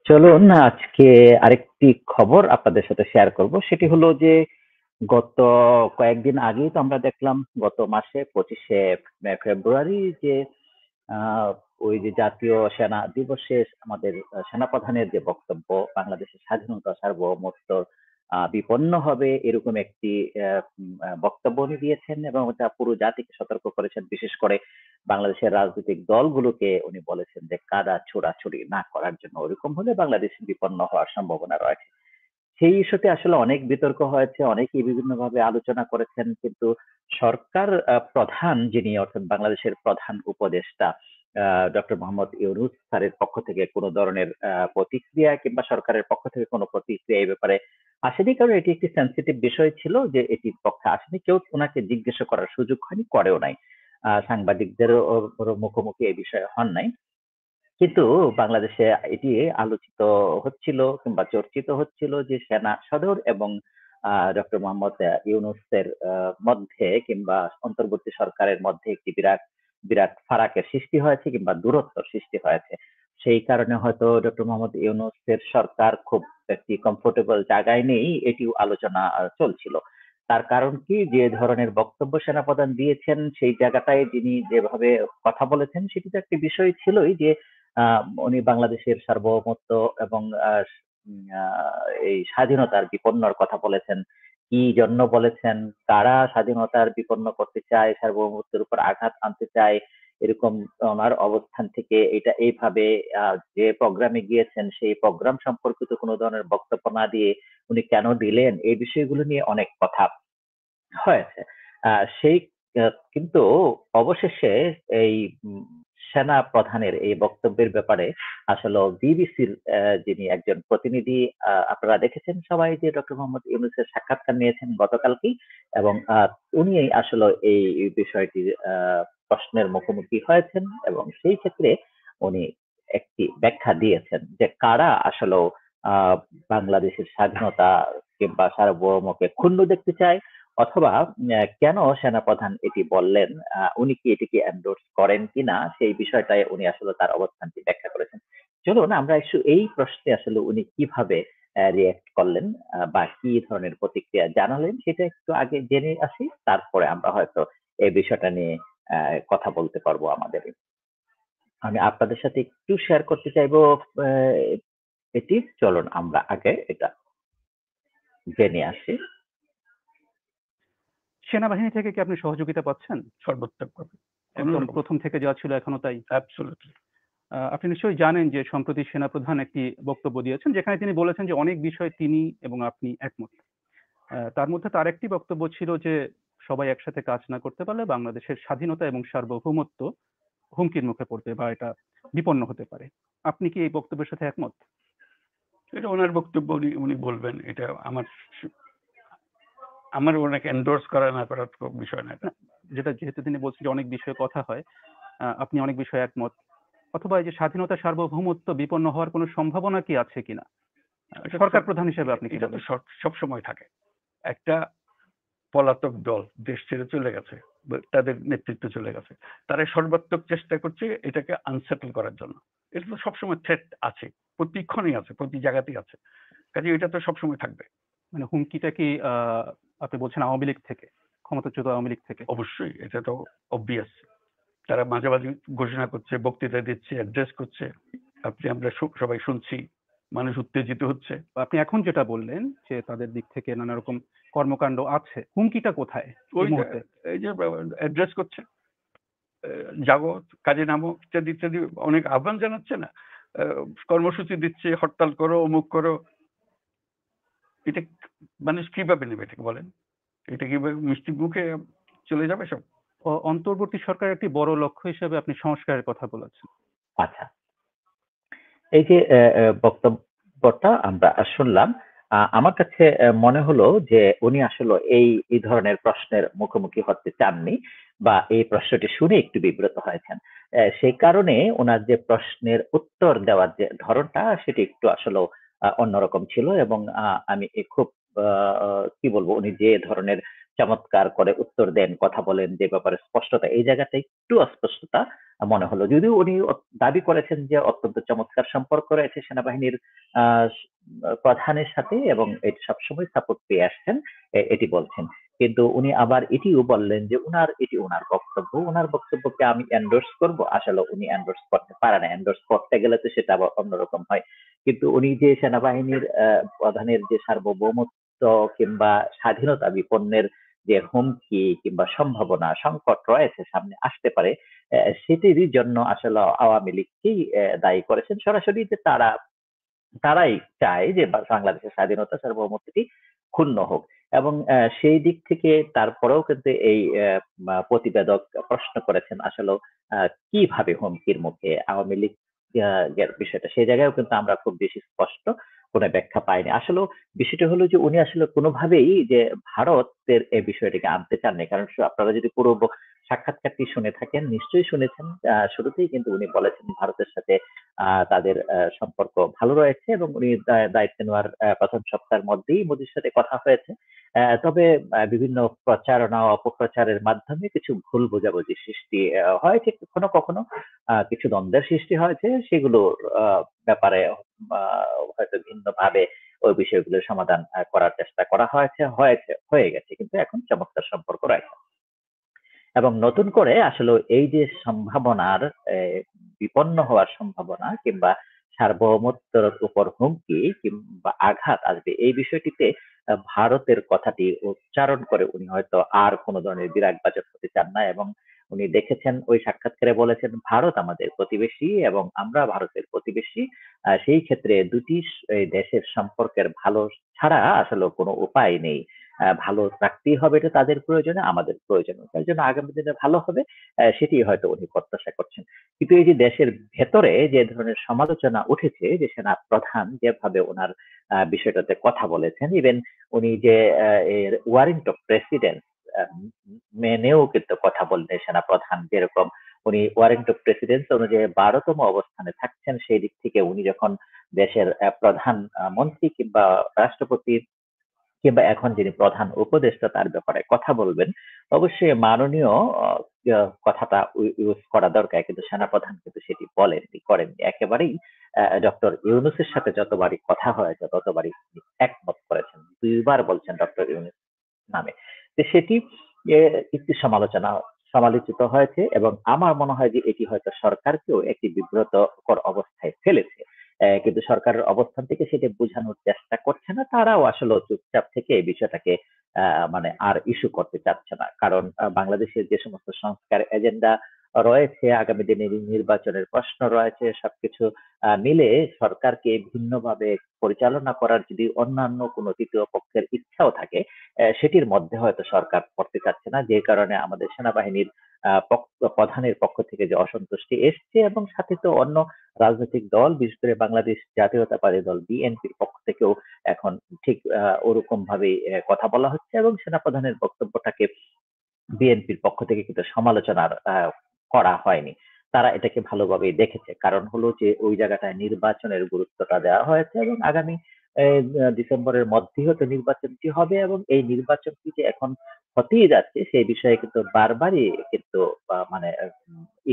চলুন আজকে আরেকটি খবর আপনাদের সাথে শেয়ার করব। সেটি হলো যে গত কয়েকদিন আগেই তো আমরা দেখলাম, গত মাসে 25শে ফেব্রুয়ারি যে আহ, ওই যে জাতীয় সেনা দিবসে আমাদের সেনাপ্রধানের যে বক্তব্য, বাংলাদেশের স্বাধীনতা সার্বভৌমত্ব বিপন্ন হবে এরকম একটি বক্তব্য উনি দিয়েছেন, এবং এটা পুরো জাতিকে সতর্ক করেছেন। বিশেষ করে বাংলাদেশের রাজনৈতিক দলগুলোকে উনি বলেছেন যে কাদা ছোড়াছুড়ি না করার জন্য, ওরকম হলে বাংলাদেশ বিপন্ন হওয়ার সম্ভাবনা রয়েছে। সেই ইস্যুতে আসলে অনেক বিতর্ক হয়েছে, অনেকেই বিভিন্নভাবে আলোচনা করেছেন, কিন্তু সরকার প্রধান যিনি, অর্থাৎ বাংলাদেশের প্রধান উপদেষ্টা ডক্টর মোহাম্মদ ইউনূস স্যারের পক্ষ থেকে কোনো ধরনের প্রতিক্রিয়া কিংবা সরকারের পক্ষ থেকে কোনো প্রতিক্রিয়া এই ব্যাপারে আসেনি, কারণ এটি একটি সেন্সিটিভ বিষয় ছিল যে এটির পক্ষে আসেনি, কেউ ওনাকে জিজ্ঞাসা করার সুযোগ হয়নি, করেও নাই। সাংবাদিকদেরও মুখোমুখি এই বিষয়ে হন নাই। কিন্তু বাংলাদেশে এটি আলোচিত হচ্ছিল কিংবা চর্চিত হচ্ছিল যে সেনা সদর এবং ডক্টর মোহাম্মদ ইউনূসের মধ্যে কিংবা অন্তর্বর্তী সরকারের মধ্যে একটি বিরাট বিরাট ফারাকের সৃষ্টি হয়েছে কিংবা দূরত্ব সৃষ্টি হয়েছে। সেই কারণে হয়তো ডক্টর মোহাম্মদ ইউনূসের সরকার খুব একটি কমফোর্টেবল জায়গায় নেই, এটিও আলোচনা চলছিল। তার কারণ কি, যে ধরনের বক্তব্য সেনাপ্রধান দিয়েছেন, সেই জায়গাটায় যিনি যেভাবে কথা বলেছেন, সেটি তো একটি বিষয় ছিলই যে উনি বাংলাদেশের সার্বভৌমত্ব এবং এই স্বাধীনতার বিপন্নর কথা বলেছেন। কি জন্য বলেছেন, কারা স্বাধীনতার বিপন্ন করতে চায়, সার্বভৌমত্বের উপর আঘাত আনতে চায়, এরকম ওনার অবস্থান থেকে এটা এইভাবে যে প্রোগ্রামে গিয়েছেন সেই প্রোগ্রাম সম্পর্কিত কোনো ধরনের বক্তব্য না দিয়ে উনি কেন দিলেন, এই বিষয়গুলো নিয়ে অনেক কথা হয়েছে। সেই কিন্তু অবশেষে এই সেনা প্রধানের এই বক্তব্যের ব্যাপারে আসলে বিবিসির যিনি একজন প্রতিনিধি, আপনারা দেখেছেন সবাই যে ডক্টর মোহাম্মদ ইউনূসের সাক্ষাৎকার নিয়েছেন গতকালকেই, এবং উনি আসলে এই বিষয়টির প্রশ্নের মুখোমুখি হয়েছেন, এবং সেই ক্ষেত্রে উনি একটি ব্যাখ্যা দিয়েছেন যে কারা আসলে বাংলাদেশের স্বাধীনতা কিংবা সার্বভৌমকে ক্ষুণ্ণ দেখতে চায়, অথবা কেন সেনাপ্রধান এটি বললেন, উনি কি এটিকে এন্ডোর্স করেন কিনা, সেই বিষয়টায় উনি আসলে তার অবস্থানটি ব্যাখ্যা করেছেন। চলুন আমরা একটু এই প্রশ্নে আসলে উনি কিভাবে রিয়েক্ট করলেন বা কি ধরনের প্রতিক্রিয়া জানালেন সেটা একটু আগে জেনে আসি, তারপরে আমরা হয়তো এই বিষয়টা নিয়ে কথা বলতে পারবো আমাদের। আমি আপনাদের সাথে একটু শেয়ার করতে চাইবো আহ, এটি। চলুন আমরা আগে এটা জেনে আসি। সেনাবাহিনী থেকে কি আপনি সহযোগিতা পাচ্ছেন? সর্বাত্মকভাবে একদম প্রথম থেকে যা ছিল এখনো তাই? অ্যাবসলিউটলি। আপনি নিশ্চয়ই জানেন যে সম্প্রতি সেনাপ্রধান একটি বক্তব্য দিয়েছেন যেখানে তিনি বলেছেন যে অনেক বিষয়ে তিনি এবং আপনি একমত। তার মধ্যে তার একটি বক্তব্য ছিল যে সবাই একসাথে কাজ না করতে পারলে বাংলাদেশের স্বাধীনতা এবং সার্বভৌমত্ব হুমকির মুখে পড়তে বা এটা বিপন্ন হতে পারে। আপনি কি এই বক্তব্যের সাথে একমত? এটা ওনার বক্তব্য, উনি বলবেন। এটা আমার ওনাকে এন্ডোর্স করা না করার বিষয় না। যেটা যেহেতু তিনি বলছেন যে অনেক বিষয়ে কথা হয়, আপনি অনেক বিষয়ে একমত, অথবা এই যে স্বাধীনতা সার্বভৌমত্ব বিপন্ন হওয়ার কোনো সম্ভাবনা কি আছে কিনা সরকার প্রধান হিসেবে আপনি কি? এটা তো সব সময় থাকে। একটা পলাতক দল দেশ ছেড়ে চলে গেছে, তাদের নেতৃত্ব চলে গেছে, তারা সর্বাত্মক চেষ্টা করছে এটাকে আনসেটল করার জন্য। এটা তো সবসময় থ্রেট আছে, প্রতিক্ষণই আছে, প্রতি জায়গাতেই আছে, কাজে এটা তো সবসময় থাকবে। মানে হুমকিটা কি আপনি বলছেন আওয়ামী লীগ থেকে, ক্ষমতাচ্যুত আওয়ামী লীগ থেকে? অবশ্যই, এটা তো অবভিয়াস। তারা মাঝে মাঝে ঘোষণা করছে, বক্তৃতা দিচ্ছে, অ্যাড্রেস করছে, আমরা সবাই শুনছি, মানুষ উত্তেজিত হচ্ছে। আপনি এখন যেটা বললেন যে তাদের দিক থেকে নানা রকম কর্মকাণ্ড আছে, হুমকিটা কোথায়? এই যে অ্যাড্রেস করছে, জাগো, কাজে নামো, ইত্যাদি ইত্যাদি অনেক আহ্বান জানাচ্ছে না, কর্মসূচি দিচ্ছে, হরতাল করো, অমুক করো। এটা মানুষ কিভাবে নেবে এটাকে বলেন? এটা কিভাবে মিষ্টি মুখে চলে যাবে সব? অন্তর্বর্তী সরকারের একটি বড় লক্ষ্য হিসেবে আপনি সংস্কারের কথা বলেছেন। আচ্ছা, এই যে বক্তব্যটা আমরা শুনলাম, আমার কাছে মনে হলো যে উনি আসলে এই ধরনের প্রশ্নের মুখোমুখি হতে চাননি, বা এই প্রশ্নটি শুনে একটু বিব্রত হয়েছেন। সেই কারণে ওনার যে প্রশ্নের উত্তর দেওয়ার যে ধরনটা সেটি একটু আসলে অন্যরকম ছিল, এবং আমি খুব কি বলবো, উনি যে ধরনের চমৎকার করে উত্তর দেন, কথা বলেন, যে ব্যাপারে স্পষ্টতা, এই জায়গাটা একটু অস্পষ্টতা মনে হলো। যদিও উনি দাবি করেছেন যে অত্যন্ত চমৎকার সম্পর্ক রয়েছে সেনাবাহিনীর আহ প্রধানের সাথে এবং এটি সবসময় সাপোর্ট পেয়ে আসছেন, এটি বলছেন। কিন্তু উনি আবার এটিও বললেন যে এটি ওনার বক্তব্য, ওনার বক্তব্যকে আমি এন্ডোর্স করব, আসলে উনি এন্ডোর্স করতে পারে না। এন্ডোর্স করতে গেলে তো সেটা আবার অন্যরকম হয়। কিন্তু উনি যে সেনাবাহিনীর প্রধানের যে সার্বভৌমত্ব কিংবা স্বাধীনতা বিপন্নের যে হুমকি কিংবা সম্ভাবনা, সংকট রয়েছে, সামনে আসতে পারে, সেটিরই জন্য আসলে আওয়ামী লীগকেই দায়ী করেছেন সরাসরি, যে তারাই চায় যে বাংলাদেশের স্বাধীনতা সার্বভৌমত্বটি ক্ষুণ্ণ হোক। এবং সেই দিক থেকে তারপরেও কিন্তু এই প্রতিবেদক প্রশ্ন করেছেন আসলে কিভাবে হুমকির মুখে আওয়ামী লীগ এর বিষয়টা, সেই জায়গায়ও কিন্তু আমরা খুব বেশি স্পষ্ট কোনো ব্যাখ্যা পাইনি। আসলে বিষয়টা হলো যে উনি আসলে কোনোভাবেই যে ভারতের এই বিষয়টিকে আনতে চাননি, কারণ আপনারা যদি পুরো সাক্ষাৎকারটি শুনে থাকেন, নিশ্চয়ই শুনেছেন, শুরুতেই কিন্তু উনি বলেছেন ভারতের সাথে তাদের সম্পর্ক ভালো রয়েছে এবং উনি দায়িত্ব নেওয়ার প্রথম সপ্তাহের মধ্যেই মোদির সাথে কথা হয়েছে। তবে বিভিন্ন প্রচারণা অপপ্রচারের মাধ্যমে কিছু ভুল বোঝাবুঝি সৃষ্টি হয়েছে, কখনো কখনো কিছু দ্বন্দ্বের সৃষ্টি হয়েছে, সেগুলোর ব্যাপারে হয়তো ভিন্নভাবে ওই বিষয়গুলোর সমাধান করার চেষ্টা করা হয়ে গেছে, কিন্তু এখন চমৎকার সম্পর্ক রয়েছে। এবং নতুন করে আসলে এই যে সম্ভাবনার বিপন্ন হওয়ার সম্ভাবনা কিংবা সার্বভৌমত্বের উপর হুমকি কিংবা আঘাত আসবে, এই বিষয়টিতে ভারতের কথাটি উচ্চারণ করে উনি হয়তো আর কোনো ধরনের বিরাগভাজন হতে চান না। এবং উনি দেখেছেন, ওই সাক্ষাৎকারে বলেছেন, ভারত আমাদের প্রতিবেশী এবং আমরা ভারতের প্রতিবেশী। সেই ক্ষেত্রে দুটি দেশের সম্পর্কের ভালো ছাড়া আসলে কোনো উপায় নেই। ভালো রাখতেই হবে, এটা তাদের প্রয়োজনে, আমাদের প্রয়োজনে, তার জন্য আগামী দিনে ভালো হবে, সেটি হয়তো উনি প্রত্যাশা করছেন। কিন্তু এই যে দেশের ভেতরে যে ধরনের সমালোচনা উঠেছে, যে সেনা প্রধান যেভাবে ওনার বিষয়টাতে কথা বলেছেন, ইভেন উনি যে এর ওয়ারেন্ট অফ প্রেসিডেন্ট মেনেও কিন্তু কথা বললেন সেনা প্রধান, যেরকম উনি ওয়ারেন্ট অফ প্রেসিডেন্স অনুযায়ী 12তম অবস্থানে থাকছেন, সেই দিক থেকে উনি যখন দেশের প্রধান মন্ত্রী কিংবা রাষ্ট্রপতি কিংবা এখন যিনি প্রধান উপদেষ্টা তার ব্যাপারে কথা বলবেন, অবশ্যই মাননীয় কথাটা ইউজ করা দরকার, কিন্তু সেনাপ্রধান কিন্তু সেটি করেননি একেবারেই। ডক্টর ইউনূসের সাথে যতবারই কথা হয়েছে ততবারই একমত করেছেন, 2বার বলছেন ডক্টর ইউনূস নামে। তো সেটি একটি সমালোচিত হয়েছে এবং আমার মনে হয় যে এটি হয়তো সরকারকেও একটি বিব্রতকর অবস্থায় ফেলেছে। কিন্তু সরকারের অবস্থান থেকে সেটা বোঝানোর চেষ্টা করছে না, তারাও আসলে চুপচাপ থেকে এই বিষয়টাকে মানে আর ইস্যু করতে চাচ্ছে না, কারণ বাংলাদেশের যে সমস্ত সংস্কার এজেন্ডা রয়েছে, আগামী দিনে নির্বাচনের প্রশ্ন রয়েছে, সবকিছু মিলে সরকারকে ভিন্নভাবে পরিচালনা করার যদি অন্যান্য কোনো তৃতীয় পক্ষের ইচ্ছাও থাকে, সেটির মধ্যে হয়তো সরকার করতে চাচ্ছে না, যে কারণে আমাদের সেনাবাহিনীর প্রধানের পক্ষ থেকে যে অসন্তুষ্টি এসছে, এবং সাথে তো অন্য রাজনৈতিক দল, বিশেষ করে বাংলাদেশ জাতীয়তাবাদী দল বিএনপির পক্ষ থেকেও এখন ঠিক ওরকম ভাবে কথা বলা হচ্ছে, এবং সেনাপ্রধানের বক্তব্যটাকে বিএনপির পক্ষ থেকে কিন্তু সমালোচনার করা হয়নি। তারা এটাকে ভালোভাবেই দেখেছে, কারণ হলো যে ওই জায়গাটায় নির্বাচনের গুরুত্বটা দেওয়া হয়েছে এবং আগামী ডিসেম্বরের মধ্যেই হয়তো নির্বাচনটি হবে, এবং এই নির্বাচনটি যে এখন হতেই যাচ্ছে সেই বিষয়ে কিন্তু বারবারই কিন্তু মানে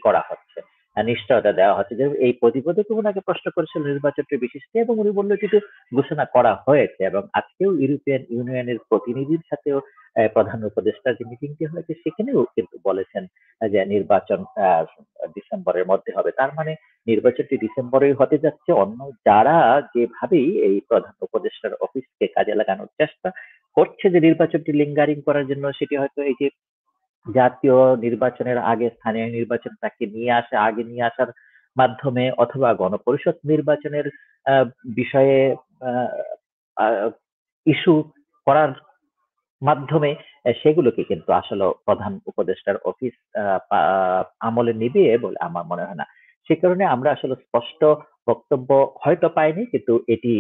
করা হচ্ছে, নিশ্চয়তা দেওয়া হচ্ছে, যে এই প্রতিবেদকে ওনাকে প্রশ্ন করেছিল নির্বাচনটি বিশেষ করে, এবং উনি বললেন কিন্তু ঘোষণা করা হয়েছে। এবং আজকেও ইউরোপিয়ান ইউনিয়নের প্রতিনিধির সাথেও প্রধান উপদেষ্টার যে মিটিংটি হয়েছে সেখানেও কিন্তু বলেছেন যে নির্বাচন ডিসেম্বরের মধ্যে হবে। তার মানে নির্বাচনটি ডিসেম্বরেই হতে যাচ্ছে। অন্য যারা যেভাবেই এই প্রধান উপদেষ্টার অফিসকে কাজে লাগানোর চেষ্টা করছে যে নির্বাচনটি লিঙ্গারিং করার জন্য, সেটি হয়তো এই যে জাতীয় নির্বাচনের আগে স্থানীয় নির্বাচনটাকে আগে নিয়ে আসার মাধ্যমে, অথবা গণপরিষদ নির্বাচনের বিষয়ে ইস্যু করার মাধ্যমে, সেগুলোকে কিন্তু আসলে প্রধান উপদেষ্টার অফিস আমলে নিবে বলে আমার মনে হয় না। সে কারণে আমরা আসলে স্পষ্ট বক্তব্য হয়তো পাইনি, কিন্তু এটি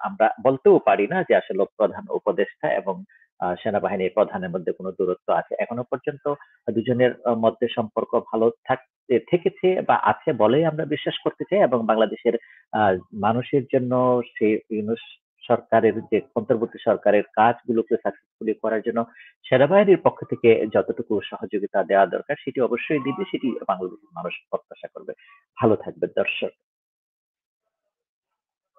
আমরা বলতেও পারি না যে আসলে প্রধান উপদেষ্টা এবং সেনাবাহিনীর প্রধানের মধ্যে কোনো দূরত্ব আছে। এখনো পর্যন্ত দুজনের মধ্যে সম্পর্ক ভালো থেকেছে বা আছে বলেই আমরা বিশ্বাস করতে চাই, এবং বাংলাদেশের মানুষের জন্য সেই ইউনূস সরকারের যে অন্তর্বর্তী সরকারের কাজগুলোকে সাকসেসফুলি করার জন্য সেনাবাহিনীর পক্ষ থেকে যতটুকু সহযোগিতা দেওয়া দরকার সেটি অবশ্যই দিবে, সেটি বাংলাদেশের মানুষ প্রত্যাশা করবে। ভালো থাকবেন দর্শক।